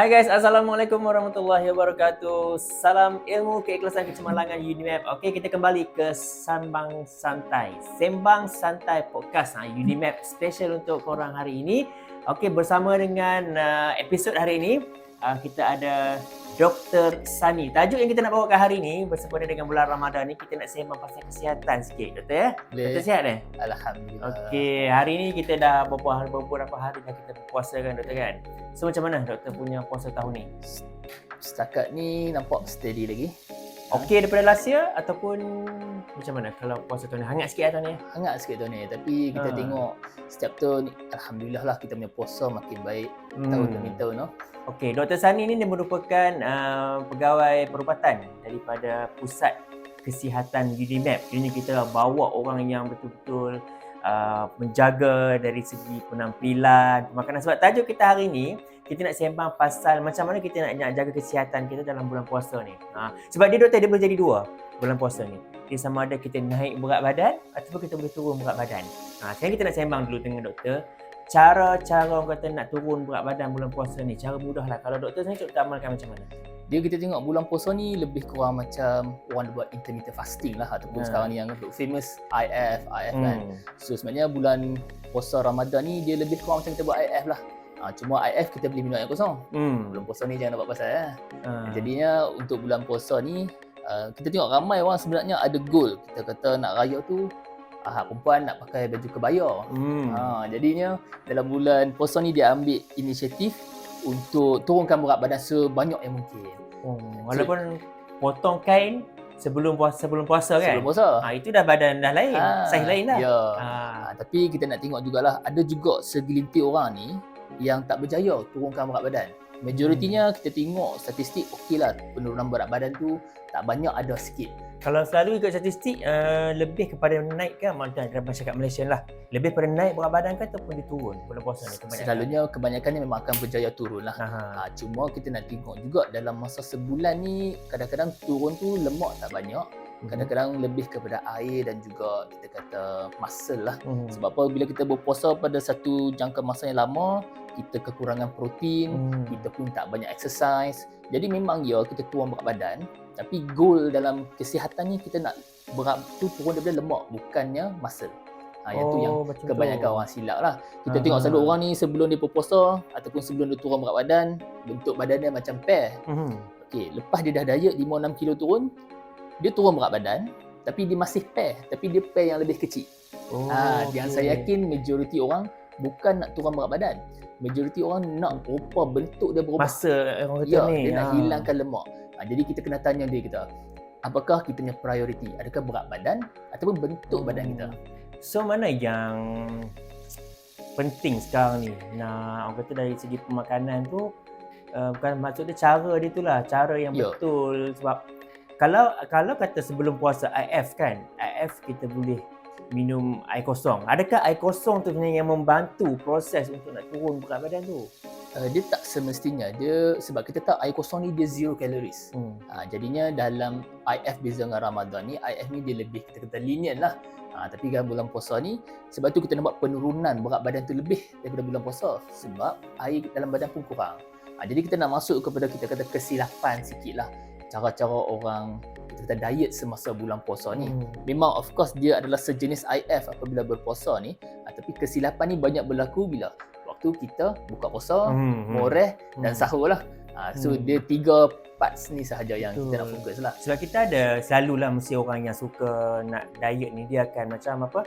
Hai guys, Assalamualaikum warahmatullahi wabarakatuh. Salam ilmu, keikhlasan, kecemerlangan Unimap. Okey, kita kembali ke Sembang Santai. Sembang Santai Podcast Unimap special untuk korang hari ini. Okey, bersama dengan episod hari ini, kita ada Dr. Sani. Tajuk yang kita nak bawakan hari ini bersempena dengan bulan Ramadan ni, kita nak sembang pasal kesihatan sikit, Doktor ya. Boleh. Doktor sihat eh? Alhamdulillah. Okey, hari ni kita dah beberapa hari dah kita berpuasa kan, Doktor kan? So macam mana Doktor punya puasa tahun ni? Setakat ni nampak steady lagi. Okey daripada last year ataupun macam mana kalau puasa tahun ni? Hangat sikit tahun ni? Hangat sikit tahun ni, tapi kita tengok setiap tahun alhamdulillah lah kita punya puasa makin baik tahun demi tahun. Okey, Dr. Sani ni dia merupakan pegawai perubatan daripada Pusat Kesihatan Unimap. Ini kita bawa orang yang betul-betul menjaga dari segi penampilan, makanan. Sebab tajuk kita hari ni, kita nak sembang pasal macam mana kita nak jaga kesihatan kita dalam bulan puasa ni. Sebab dia doktor, dia boleh jadi dua bulan puasa ni. Dia sama ada kita naik berat badan ataupun kita boleh turun berat badan. Sekarang kita nak sembang dulu dengan doktor. Cara orang kata nak turun berat badan bulan puasa ni, cara mudah lah. Kalau doktor sendiri kita amalkan macam mana? Dia kita tengok bulan puasa ni lebih kurang macam orang buat intermittent fasting lah, ataupun sekarang ni yang famous IF kan. So sebenarnya bulan puasa Ramadan ni dia lebih kurang macam kita buat IF lah. Cuma IF kita boleh minum air kosong. Bulan puasa ni jangan nak buat pasal Jadinya untuk bulan puasa ni kita tengok ramai orang sebenarnya ada goal. Kita kata nak raya tu perempuan nak pakai baju kebaya. Jadinya dalam bulan puasa ni dia ambil inisiatif untuk turunkan berat badan sebanyak yang mungkin. Walaupun potong kain sebelum puasa kan? Sebelum puasa. Itu dah badan dah lain, saiz lain dah. Ya. Tapi kita nak tengok jugalah, ada juga segelintir orang ni yang tak berjaya turunkan berat badan. Majoritinya kita tengok statistik okeylah, penurunan berat badan tu tak banyak, ada sikit. Kalau selalu ikut statistik lebih kepada naik kan, dalam masyarakat Malaysia lah, lebih pada naik berat badan kan ataupun dia turun bulan puasa ni kebanyakan? Selalunya kebanyakannya memang akan berjaya turun lah. Cuma kita nak tengok juga dalam masa sebulan ni, kadang-kadang turun tu lemak tak banyak, kadang-kadang lebih kepada air dan juga kita kata muscle lah. Sebab apa, bila kita berpuasa pada satu jangka masa yang lama, kita kekurangan protein, kita pun tak banyak exercise. Jadi memang kita turun berat badan, tapi goal dalam kesihatan ni kita nak berat tu turun daripada lemak, bukannya muscle. Yang tu yang kebanyakan orang silap lah. Kita tengok selalu orang ni sebelum dia berpuasa ataupun sebelum dia turun berat badan, bentuk badan dia macam pear. Okey, lepas dia dah diet 5-6 kilo turun, dia turun berat badan, tapi dia masih pear, tapi dia pear yang lebih kecil. Yang saya yakin majoriti orang bukan nak turun berat badan. Majoriti orang nak rupa bentuk dia berubah. Masa orang kata ni. Dia nak hilangkan lemak. Jadi kita kena tanya diri kita, apakah kita punya prioriti? Adakah berat badan ataupun bentuk badan kita? So mana yang penting sekarang ni? Orang kata dari segi pemakanan tu, bukan maksud dia cara dia tu lah, cara yang betul. Sebab kalau kata sebelum puasa IF kan, IF kita boleh minum air kosong. Adakah air kosong tu sebenarnya yang membantu proses untuk nak turun berat badan tu? Dia tak semestinya. Dia sebab kita tahu air kosong ni dia zero calories. Jadinya dalam IF beza dengan Ramadan ni, IF ni dia lebih kita kata lenient lah. Tapi dalam bulan puasa ni, sebab tu kita nampak penurunan berat badan tu lebih daripada bulan puasa, sebab air dalam badan pun kurang. Jadi kita nak masuk kepada kita kata kesilapan sikit lah, cara-cara orang kita kata diet semasa bulan puasa ni. Memang of course dia adalah sejenis IF apabila berpuasa ni, tapi kesilapan ni banyak berlaku bila waktu kita buka puasa, moreh dan sahur lah. So dia 3 parts ni sahaja yang kita nak fokus lah. Sebab kita ada selalulah mesti orang yang suka nak diet ni, dia akan macam apa,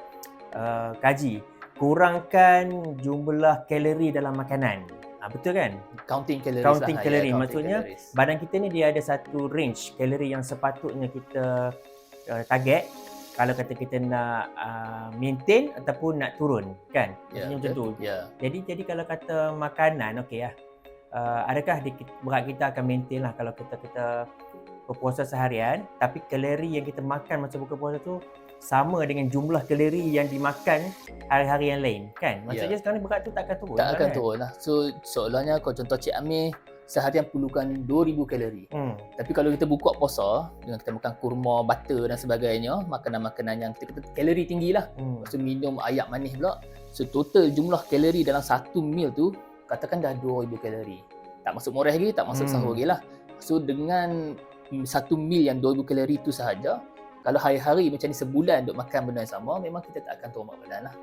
kaji kurangkan jumlah kalori dalam makanan. Betul kan? Counting calories. Counting kalori. Maksudnya calories. badan kita ni dia ada satu range kalori yang sepatutnya kita target kalau kata kita nak maintain ataupun nak turun kan. Maksudnya macam tu. Jadi kalau kata makanan okey lah. Adakah berat kita akan maintain lah kalau kita berpuasa seharian, tapi kalori yang kita makan masa buka puasa tu sama dengan jumlah kalori yang dimakan hari-hari yang lain kan. Maksudnya sekarang ni berat tu tak akan turun. Tak akan turun lah. So seolahnya kalau contoh Cik Amir seharian perlukan 2000 kalori. Tapi kalau kita buka puasa dengan kita makan kurma, butter dan sebagainya, makanan-makanan yang kita kata kalori tinggi lah. Lepas tu minum air manis pula. So total jumlah kalori dalam satu meal tu katakan dah 2000 kalori. tak masuk murah lagi, tak masuk sahur lagi lah. So dengan satu meal yang 2000 kalori tu sahaja, kalau hari-hari macam ni sebulan duk makan benda yang sama, memang kita tak akan turun berat badan lah.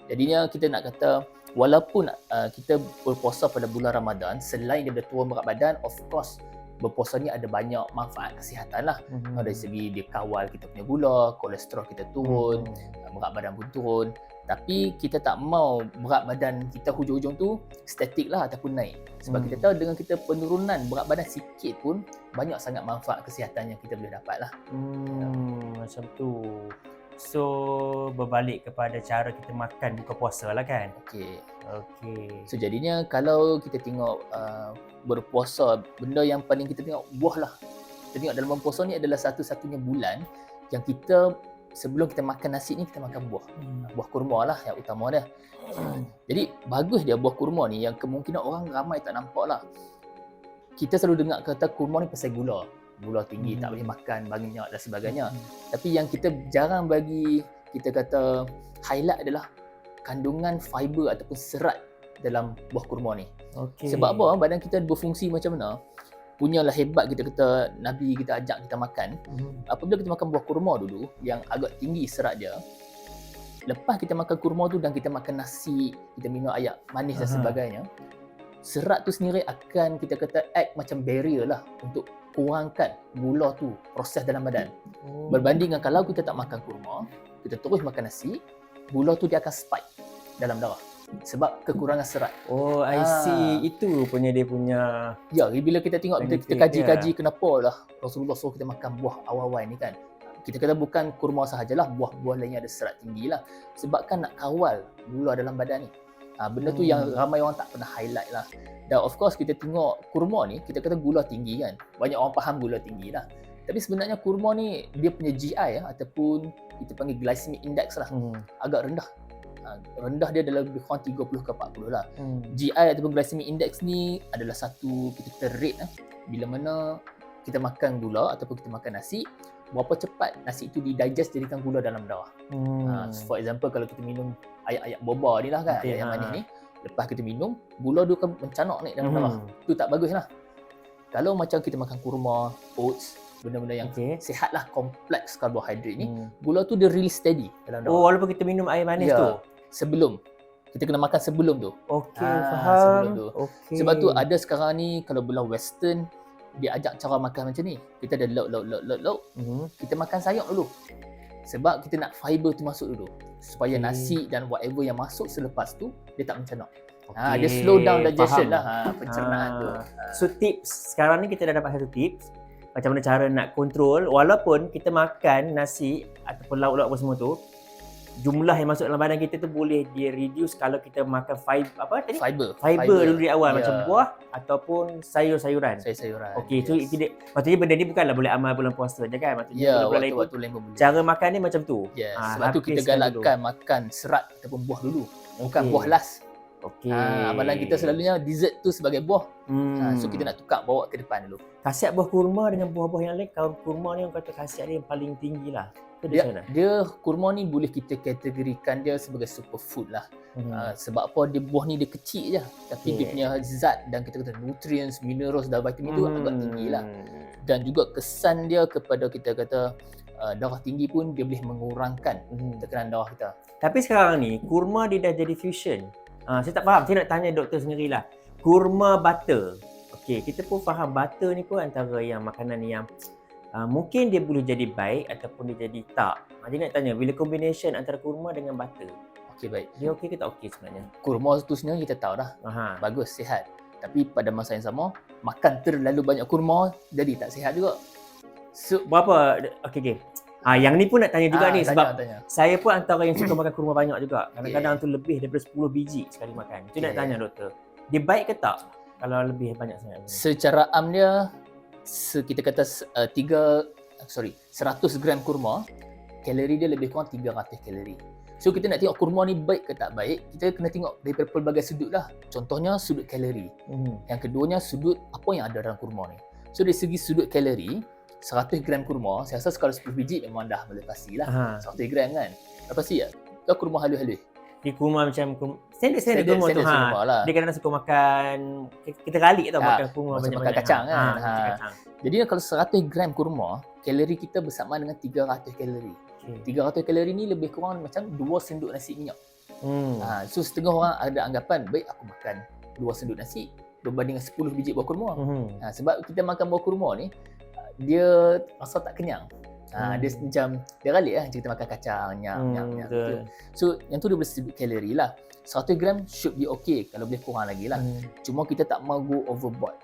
Jadinya kita nak kata, walaupun kita berpuasa pada bulan Ramadan, selain daripada turun berat badan, of course berpuasa ni ada banyak manfaat kesihatan lah. Dari segi dia kawal kita punya gula, kolesterol kita turun, berat badan pun turun. Tapi kita tak mau berat badan kita hujung-hujung tu statik lah ataupun naik. Sebab kita tahu dengan kita penurunan berat badan sikit pun banyak sangat manfaat kesihatan yang kita boleh dapat lah. Macam tu. So berbalik kepada cara kita makan buka puasa lah kan. Okey. Okey. So jadinya kalau kita tengok berpuasa, benda yang paling kita tengok buah lah. Kita tengok dalam berpuasa ni adalah satu-satunya bulan yang kita sebelum kita makan nasi ni kita makan buah. Buah kurma lah yang utama dia. Jadi bagus dia buah kurma ni yang kemungkinan orang ramai tak nampak lah. Kita selalu dengar kata kurma ni pasal gula. Gula tinggi, tak boleh makan banyak dan sebagainya. Tapi yang kita jarang bagi kita kata highlight adalah kandungan fiber ataupun serat dalam buah kurma ni. Sebab apa? Badan kita berfungsi macam mana? Punyalah hebat kita kata Nabi kita ajak kita makan. Apabila kita makan buah kurma dulu yang agak tinggi serat dia, lepas kita makan kurma tu dan kita makan nasi, kita minum air manis dan sebagainya, serat tu sendiri akan kita kata act macam barrier lah untuk kurangkan gula tu proses dalam badan. Berbanding dengan kalau kita tak makan kurma, kita terus makan nasi, gula tu dia akan spike dalam darah sebab kekurangan serat. I see. Itu punya dia punya. Ya, bila kita tengok kita kaji-kaji kenapa lah Rasulullah suruh kita makan buah awal-awal ni kan. Kita kata bukan kurma sahajalah, buah-buah lainnya ada serat tinggi lah. Sebab kan nak kawal gula dalam badan ni. Benda tu yang ramai orang tak pernah highlight lah. Dan of course kita tengok kurma ni, kita kata gula tinggi kan. Banyak orang faham gula tinggi lah. Tapi sebenarnya kurma ni dia punya GI ataupun kita panggil glycemic index lah, agak rendah. Rendah dia dalam lebih kurang 30 ke 40 lah. GI ataupun glycemic index ni adalah satu kita rate bila mana kita makan gula ataupun kita makan nasi, berapa cepat nasi itu didigest jadikan gula dalam darah. For example kalau kita minum air boba ni lah kan, air manis ni, lepas kita minum, gula tu akan mencanak naik dalam darah. Tu tak bagus lah. Kalau macam kita makan kurma, oats, benda-benda yang sihat lah, kompleks karbohidrat ni, gula tu dia really steady dalam darah. Walaupun kita minum air manis tu? Sebelum. Kita kena makan sebelum tu. Faham. Sebelum tu. Sebab tu ada sekarang ni, kalau belah western, dia ajak cara makan macam ni. Kita ada lauk. Kita makan sayur dulu. Sebab kita nak fiber tu masuk dulu. Supaya nasi dan whatever yang masuk selepas tu, dia tak mencanak. Dia slow down digestion lah, pencernaan tu. So tips, sekarang ni kita dah dapat satu tips. Macam mana cara nak kontrol, walaupun kita makan nasi ataupun lauk-lauk apa semua tu, jumlah yang masuk dalam badan kita tu boleh dia reduce kalau kita makan fiber dulu di awal, macam buah ataupun sayur-sayuran. Okey, so maksudnya benda ni bukanlah boleh amal bulan puasa je kan, maksudnya waktu lain pun boleh. Cara makan ni macam tu. Sebab tu kita galakkan makan serat ataupun buah dulu, bukan buah last. Amalan kita selalunya dessert tu sebagai buah. So kita nak tukar bawa ke depan dulu. Khasiat buah kurma dengan buah-buah yang lain, kalau kurma ni orang kata khasiat dia yang paling tinggi lah. Dia kurma ni boleh kita kategorikan dia sebagai superfood lah. Sebab apa, dia buah ni dia kecil je, tapi dia punya zat dan kita kata nutrients, minerals dan vitamin tu agak tinggi lah. Dan juga kesan dia kepada kita kata darah tinggi pun dia boleh mengurangkan tekanan darah kita. Tapi sekarang ni kurma dia dah jadi fusion. Saya tak faham, saya nak tanya doktor sendirilah. Kurma butter. Okey, kita pun faham butter ni pun antara yang makanan yang mungkin dia boleh jadi baik ataupun dia jadi tak. Jadi nak tanya, bila combination antara kurma dengan butter, Okey, baik. dia okey ke tak okey sebenarnya? Kurma tu sebenarnya kita tahu dah, bagus, sihat. Tapi pada masa yang sama, makan terlalu banyak kurma jadi tak sihat juga. So, berapa? Okey. Yang ni pun nak tanya juga ni sebab saya pun antara yang suka makan kurma banyak juga. Kadang-kadang tu lebih daripada 10 biji sekali makan. Itu nak tanya doktor, dia baik ke tak kalau lebih banyak sangat? Secara am dia, kita kata 100 gram kurma, kalori dia lebih kurang 300 kalori. So kita nak tengok kurma ni baik ke tak baik, kita kena tengok dari pelbagai sudut lah. Contohnya sudut kalori. Yang keduanya sudut apa yang ada dalam kurma ni. So dari segi sudut kalori, 100 gram kurma, saya rasa kalau 10 biji memang dah melepasi lah. 100 gram kan, lepasi tak? Kau kurma halus-halus. Di kurma macam standard kurma tu. kurma lah. Dia kadang-kadang suka makan, kita kalik tau makan kurma macam banyak-banyak. makan kacang kan. Macam kacang. Jadi kalau 100 gram kurma, kalori kita bersamaan dengan 300 kalori. 300 kalori ni lebih kurang macam 2 senduk nasi minyak. So setengah orang ada anggapan, baik aku makan 2 senduk nasi berbanding dengan 10 biji buah kurma. Sebab kita makan buah kurma ni, dia rasa tak kenyang. Dia macam, dia ralik lah kita makan kacang, nyam gitu. So yang tu dia boleh sedikit kalori lah. 100 gram should be okay, kalau boleh kurang lagi lah. Cuma kita tak mahu go overboard.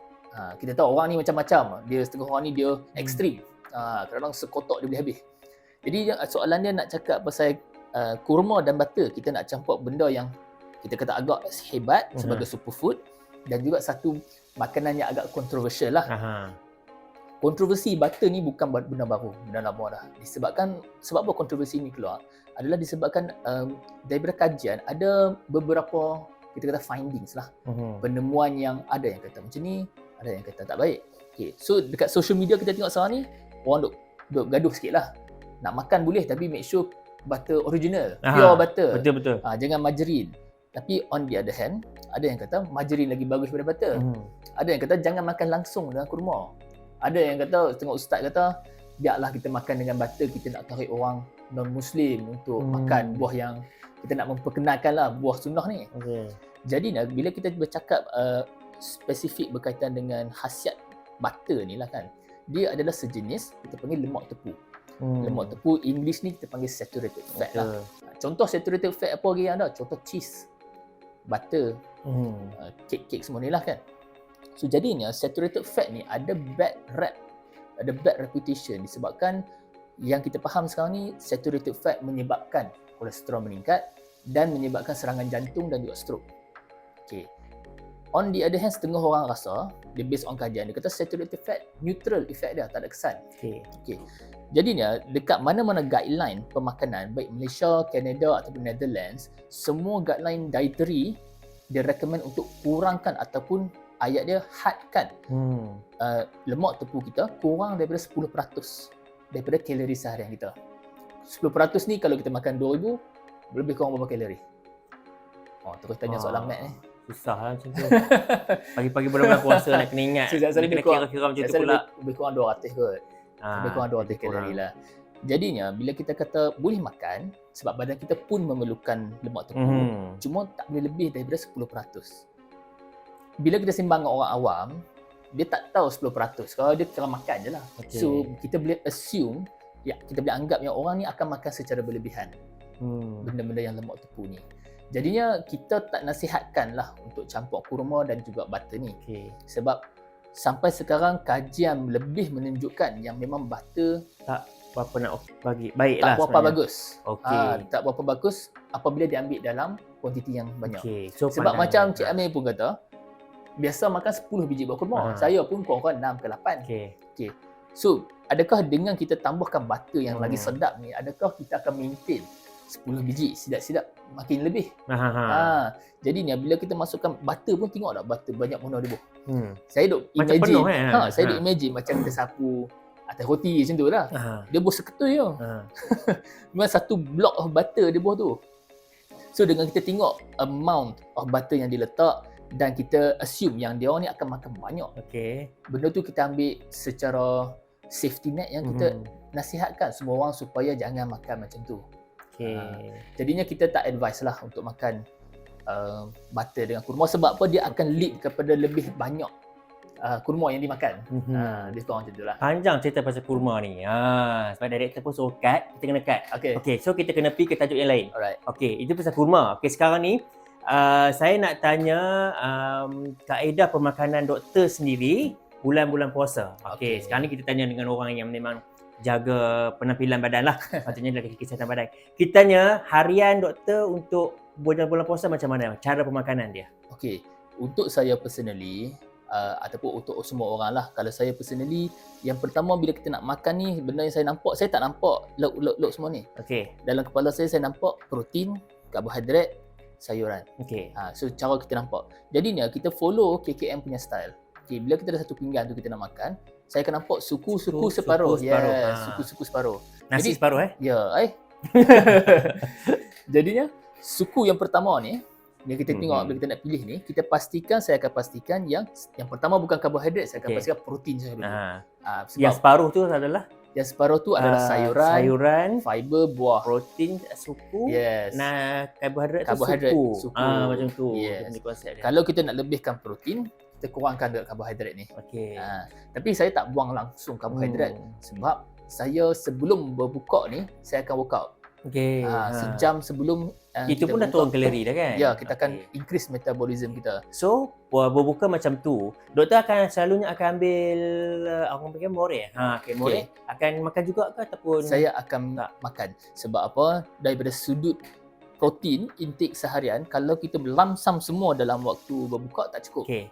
Kita tahu orang ni macam-macam. Dia setengah orang ni dia ekstrim. Kadang-kadang sekotak dia boleh habis. Jadi soalan dia nak cakap pasal kurma dan butter, kita nak campur benda yang kita kata agak hebat sebagai superfood, dan juga satu makanan yang agak kontroversial lah. Kontroversi butter ni bukan benda baru, benda lama dah. Sebab apa kontroversi ni keluar adalah disebabkan daripada kajian ada beberapa kita kata findings lah. Penemuan yang ada yang kata macam ni, ada yang kata tak baik. Okay. So dekat social media kita tengok sekarang ni, orang duk gaduh sikit lah. Nak makan boleh tapi make sure butter original, pure butter. Betul. Jangan margarine. Tapi on the other hand, ada yang kata margarine lagi bagus daripada butter. Ada yang kata jangan makan langsung dengan kurma. Ada yang kata, tengok ustaz kata, biarlah kita makan dengan butter, kita nak tarik orang non-Muslim untuk makan buah yang kita nak memperkenalkan lah buah sunnah ni. Jadi bila kita bercakap spesifik berkaitan dengan khasiat butter ni lah kan, dia adalah sejenis kita panggil lemak tepu. Lemak tepu English ni kita panggil saturated fat lah. Contoh saturated fat apa lagi yang ada? Contoh cheese, butter, kek-kek semua ni lah kan. So jadinya saturated fat ni ada bad reputation disebabkan yang kita faham sekarang ni saturated fat menyebabkan kolesterol meningkat dan menyebabkan serangan jantung dan juga stroke. Okay. On the other hand, setengah orang rasa, dia based on kajian, dia kata saturated fat neutral effect dia, tak ada kesan. Okay. Jadinya dekat mana-mana guideline pemakanan baik Malaysia, Canada ataupun Netherlands, semua guideline dietary dia recommend untuk kurangkan ataupun ayat dia hadkan lemak tepu kita kurang daripada 10% daripada kalori seharian kita. 10% ni kalau kita makan 2000, lebih kurang berapa kalori? Terus tanya soalan mat ni. Susah lah macam tu. Pagi-pagi bulan-bulan puasa nak kena ingat. Kena kira-kira macam tu pula. Lebih kurang 200 kot. Lebih kurang 200 kalori lah. Jadinya bila kita kata boleh makan, sebab badan kita pun memerlukan lemak tepu, cuma tak boleh lebih daripada 10%. Bila kita sembang dengan orang awam, dia tak tahu 10%. Kalau dia kira makan je lah. So kita boleh assume, kita boleh anggap yang orang ni akan makan secara berlebihan benda-benda yang lemak tepu ni. Jadinya kita tak nasihatkan lah untuk campur kurma dan juga butter ni. Sebab sampai sekarang kajian lebih menunjukkan yang memang butter tak berapa nak bagi baik tak lah berapa bagus. Tak berapa bagus apabila diambil dalam kuantiti yang banyak. So, sebab macam Cik Amir pun kata, biasa makan 10 biji buah kurma. Saya pun kurang-kurang 6 ke 8. So, adakah dengan kita tambahkan butter yang lagi sedap ni, adakah kita akan maintain 10 biji sidap-sidap makin lebih? Jadinya bila kita masukkan butter pun tengok tak butter banyak mana dia buh. Saya duk macam imagine, penuh, saya duk imagine macam kita sapu atas roti macam tu lah. Dia buh seketui je. Memang satu block of butter dia buh tu. So dengan kita tengok amount of butter yang diletak dan kita assume yang dia orang ni akan makan banyak. Benda tu kita ambil secara safety net yang kita nasihatkan semua orang supaya jangan makan macam tu. Jadinya kita tak advise lah untuk makan butter dengan kurma. Sebab apa? Dia akan lead kepada lebih banyak kurma yang dimakan. Dia kurang macam tu lah. Panjang cerita pasal kurma ni. Sebab director pun suruh cut, kita kena cut. Okay, so kita kena pergi ke tajuk yang lain. Okay, itu pasal kurma. Okay, sekarang ni saya nak tanya kaedah pemakanan doktor sendiri bulan-bulan puasa. Okay, sekarang ni kita tanya dengan orang yang memang jaga penampilan badan lah. Maksudnya dari kesihatan badan. Kita tanya harian doktor untuk bulan-bulan puasa macam mana? Cara pemakanan dia. Okay, untuk saya personally ataupun untuk semua orang lah. Kalau saya personally, yang pertama bila kita nak makan ni, benda yang saya nampak, saya tak nampak lauk semua ni. Dalam kepala saya nampak protein, karbohidrat, sayuran. So cara kita nampak. Jadinya kita follow KKM punya style. Bila kita ada satu pinggan tu kita nak makan, saya akan nampak suku separuh. Suku separuh. Nasi separuh Ya, Jadinya Suku yang pertama ni, yang kita tengok Mhm. bila kita nak pilih ni, saya akan pastikan yang pertama bukan karbohidrat, saya akan Okey. pastikan protein saya dulu. Yang Sebab separuh tu adalah yang separuh tu adalah sayuran, fiber, buah. protein suku, Yes. karbohidrat tu Karbohidrat suku. suku. Macam tu. Yes. Dia punya konsep dia. Kalau kita nak lebihkan protein, kita kurangkan dekat karbohidrat ni. Okey. Tapi saya tak buang langsung karbohidrat Hmm. sebab saya sebelum berbuka ni, saya akan workout. Okey. Sejam sebelum Itu kita pun dah berbuka, turun kalori dah kan? Ya, kita akan Okey. increase metabolism kita. So, berbuka macam tu, doktor akan selalunya akan ambil orang panggil moreh. Okey, moreh akan makan juga ke ataupun Saya akan tak? makan. Sebab apa? Daripada sudut protein intake seharian, kalau kita lamsam semua dalam waktu berbuka tak cukup. Okey.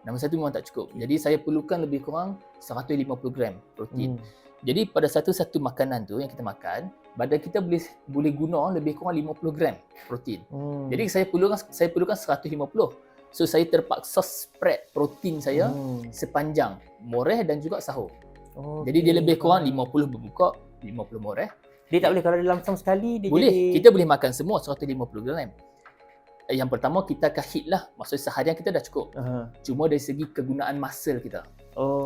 Nombor satu memang tak cukup. Jadi saya perlukan lebih kurang 150 gram protein. Jadi pada satu-satu makanan tu yang kita makan, badan kita boleh guna lebih kurang 50 gram protein. Jadi saya perlukan 150. So saya terpaksa spread protein saya sepanjang moreh dan juga sahur. Jadi dia lebih kurang 50 berbuka, 50 moreh. Dia tak boleh kalau dia lamsam sekali dia Boleh, jadi kita boleh makan semua 150 gram. Yang pertama kita akan hit lah. Maksudnya seharian kita dah cukup. Cuma dari segi kegunaan muscle kita.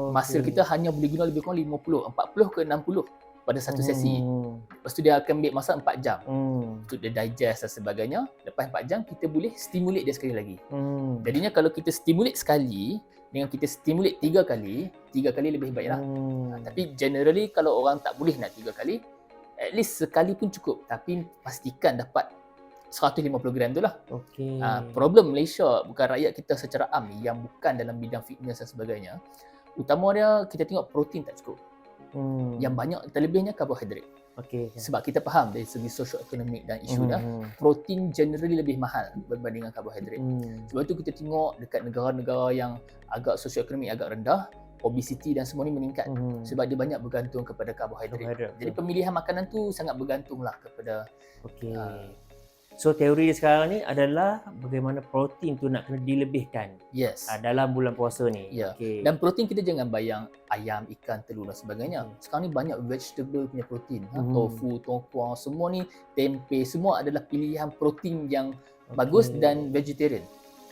Muscle kita hanya boleh guna lebih kurang 50, 40 ke 60 pada satu sesi. Lepas tu dia akan ambil masa 4 jam untuk dia digest dan sebagainya. Lepas 4 jam kita boleh stimulate dia sekali lagi. Jadinya kalau kita stimulate sekali dengan kita stimulate 3 kali lebih baik lah. Tapi generally kalau orang tak boleh nak 3 kali, at least sekali pun cukup. Tapi pastikan dapat 150 gram tu lah. Okey. Problem Malaysia, bukan rakyat kita secara am ni yang bukan dalam bidang fitness dan sebagainya, utama dia kita tengok protein tak cukup. Yang banyak terlebihnya karbohidrat. Okey. Sebab kita faham dari segi socio-ekonomik dan isu dah, protein generally lebih mahal berbanding dengan karbohidrat. Sebab tu kita tengok dekat negara-negara yang agak socio-ekonomik agak rendah, obesity dan semua ni meningkat. Sebab dia banyak bergantung kepada karbohidrat. Jadi pemilihan makanan tu sangat bergantunglah kepada Okey. So teori dia sekarang ni adalah bagaimana protein tu nak kena dilebihkan yes. dalam bulan puasa ni. Ya. Okey. Dan protein kita jangan bayang ayam, ikan, telur dan sebagainya. Sekarang ni banyak vegetable punya protein. Tofu, tongkuang, semua ni, tempe, semua adalah pilihan protein yang bagus dan vegetarian.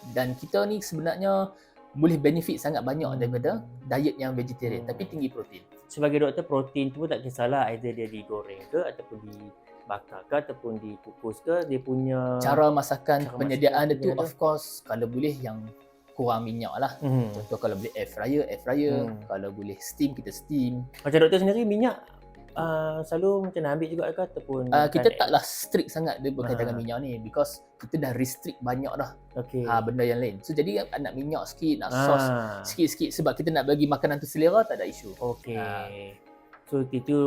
Dan kita ni sebenarnya boleh benefit sangat banyak daripada diet yang vegetarian tapi tinggi protein. Sebagai doktor, protein tu pun tak kisahlah either dia digoreng ke ataupun dibakar ke ataupun dikukus ke, dia punya cara masakan penyediaan dia tu ada. of course kalau boleh yang kurang minyak lah. Contoh kalau boleh air fryer. Kalau boleh steam, kita steam. Macam doktor sendiri minyak selalu macam nak ambil juga ke ataupun kita taklah strict sangat dia berkaitan dengan minyak ni because kita dah restrict banyak dah benda yang lain. So jadi nak minyak sikit, nak sos sikit-sikit sebab kita nak bagi makanan tu selera tak ada isu. So itu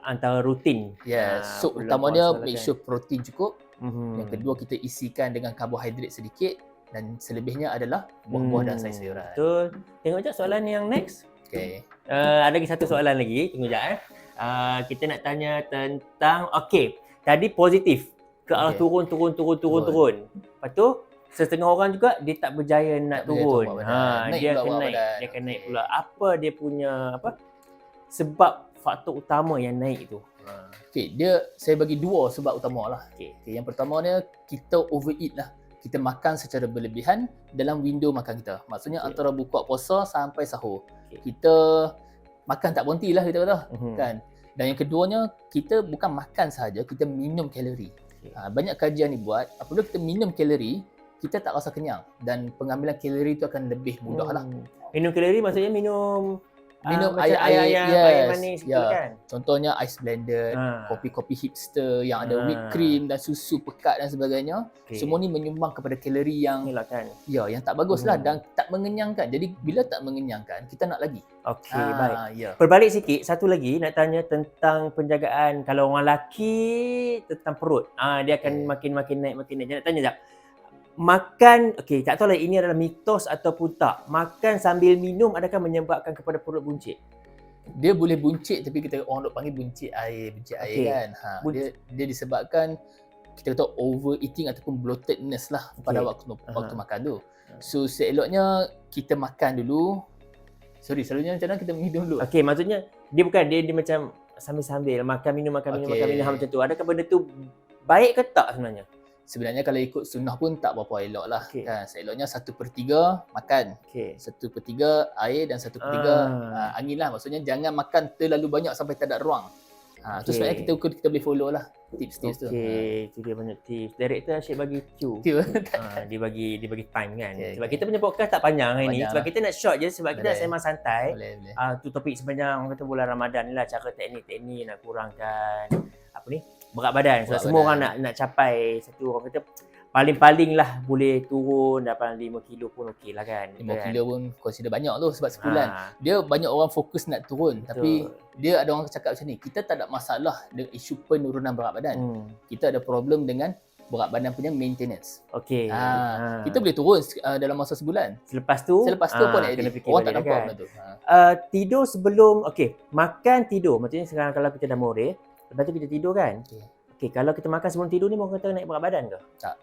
antara rutin. Yes. So utamanya make sure protein cukup. Yang kedua kita isikan dengan karbohidrat sedikit dan selebihnya adalah buah-buah dan sayur-sayuran. Betul. Tengok jap soalan yang next. Okay. Ada lagi satu soalan lagi. Tunggu jap kita nak tanya tentang tadi positif ke arah turun. Lepas tu setengah orang juga dia tak berjaya nak turun. Dia akan naik pula. Apa dia punya sebab faktor utama yang naik tu? Saya bagi dua sebab utama lah. Yang pertama ni kita overeat lah. Kita makan secara berlebihan dalam window makan kita. Maksudnya antara buka puasa sampai sahur. Kita makan tak berhenti lah kita kata. Kan? Dan yang keduanya, kita bukan makan sahaja, kita minum kalori. Banyak kajian dibuat, apabila kita minum kalori, kita tak rasa kenyang. Dan pengambilan kalori itu akan lebih mudah lah. Minum kalori maksudnya minum air manis gitu kan. Contohnya ice blended, kopi-kopi hipster yang ada whipped cream dan susu pekat dan sebagainya. Semua ni menyumbang kepada kalori yang yang tak bagus lah dan tak mengenyangkan. Jadi bila tak mengenyangkan, kita nak lagi. Baik. Berbalik sikit, satu lagi nak tanya tentang penjagaan kalau orang lelaki tentang perut. Dia akan makin naik. Nak tanya jap. Makan, tak tahu lah ini adalah mitos ataupun tak. Makan sambil minum adakah menyebabkan kepada perut buncit? Dia boleh buncit tapi orang duk panggil buncit air kan. Dia disebabkan kita kata overeating ataupun bloatedness lah pada waktu makan tu. So seeloknya kita makan dulu. Selalunya macam mana kita minum dulu? Maksudnya dia macam sambil-sambil makan minum macam tu. Adakah benda tu baik ke tak sebenarnya? Sebenarnya kalau ikut sunnah pun tak berapa elok lah. Okey. Kan? Seeloknya 1/3 makan. Okey. 1/3 air dan 1/3 angin lah. Maksudnya jangan makan terlalu banyak sampai tak ada ruang. Tu Okey. sebenarnya kita boleh follow lah tips-tips tu. Okey, itu dia banyak tips. Director Asyik bagi cue. Itu. Dia bagi time kan. Okey, Sebab okey. kita punya podcast tak panjang hari ni. Panjang Sebab lah. kita nak short je sebab kita nak Boleh. sembang santai. Boleh. Tu topik sepanjang orang kata bulan Ramadan ni lah, cara teknik-teknik nak kurangkan berat badan. Sebab Berat semua badan. orang nak capai satu orang kata paling-paling lah boleh turun dalam 5 kilo pun okey lah kan. 5 kilo pun consider banyak tu sebab sebulan. Dia banyak orang fokus nak turun. Betul. Tapi dia ada orang cakap macam ni, kita tak ada masalah dengan isu penurunan berat badan. Kita ada problem dengan berat badan punya maintenance. Okey. Kita boleh turun dalam masa sebulan. Selepas tu Pun kena fikir orang tak balik nampak kan. benda tu. Tidur sebelum makan tidur. Maksudnya sekarang kalau kita dah more, lepas tu kita tidur kan. Okey, kalau kita makan sebelum tidur ni orang kata naik berat badan ke? Tak.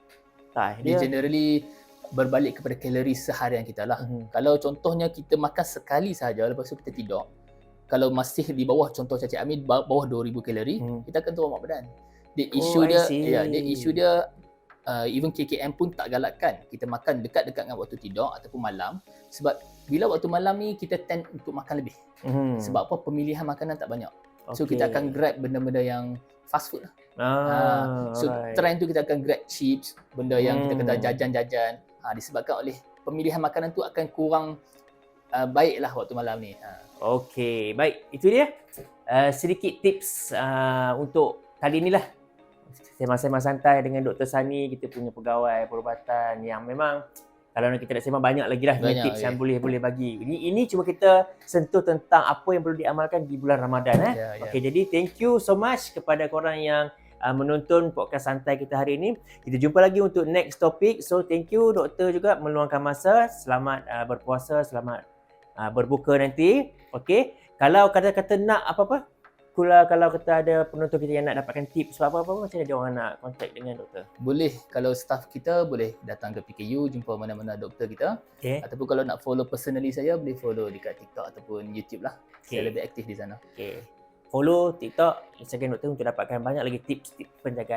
Tak. Dia generally berbalik kepada kalori seharian kita lah. Kalau contohnya kita makan sekali sahaja lepas tu kita tidur, kalau masih di bawah, contoh Cacik Amin bawah 2000 kalori, kita akan turun berat badan. Dia isu dia even KKM pun tak galakkan kita makan dekat-dekat dengan waktu tidur ataupun malam, sebab bila waktu malam ni kita tend untuk makan lebih. Sebab apa? Pemilihan makanan tak banyak. So kita akan grab benda-benda yang fast food lah. So trend tu kita akan grab chips, benda yang kita kata jajan-jajan. Disebabkan oleh pemilihan makanan tu akan kurang baiklah waktu malam ni. Okey, baik. Itu dia sedikit tips untuk kali ni lah. Sembang-sembang santai dengan Dr. Sani, kita punya pegawai perubatan yang memang kalau kita nak sembang banyak lagi lah tips yang boleh bagi. Ini cuma kita sentuh tentang apa yang perlu diamalkan di bulan Ramadan. Okey, jadi thank you so much kepada korang yang menonton podcast santai kita hari ini. Kita jumpa lagi untuk next topic. So thank you doktor juga meluangkan masa. Selamat berpuasa, selamat berbuka nanti. Okey. Kalau kata-kata nak apa-apa, kalau kita ada penonton kita yang nak dapatkan tips apa-apa, macam mana dia orang nak contact dengan doktor? Boleh, kalau staff kita boleh datang ke PKU, jumpa mana-mana doktor kita. Ataupun kalau nak follow personally saya, boleh follow dekat TikTok ataupun YouTube lah. Saya lebih aktif di sana. Follow TikTok, Instagram doktor untuk dapatkan banyak lagi tips penjagaan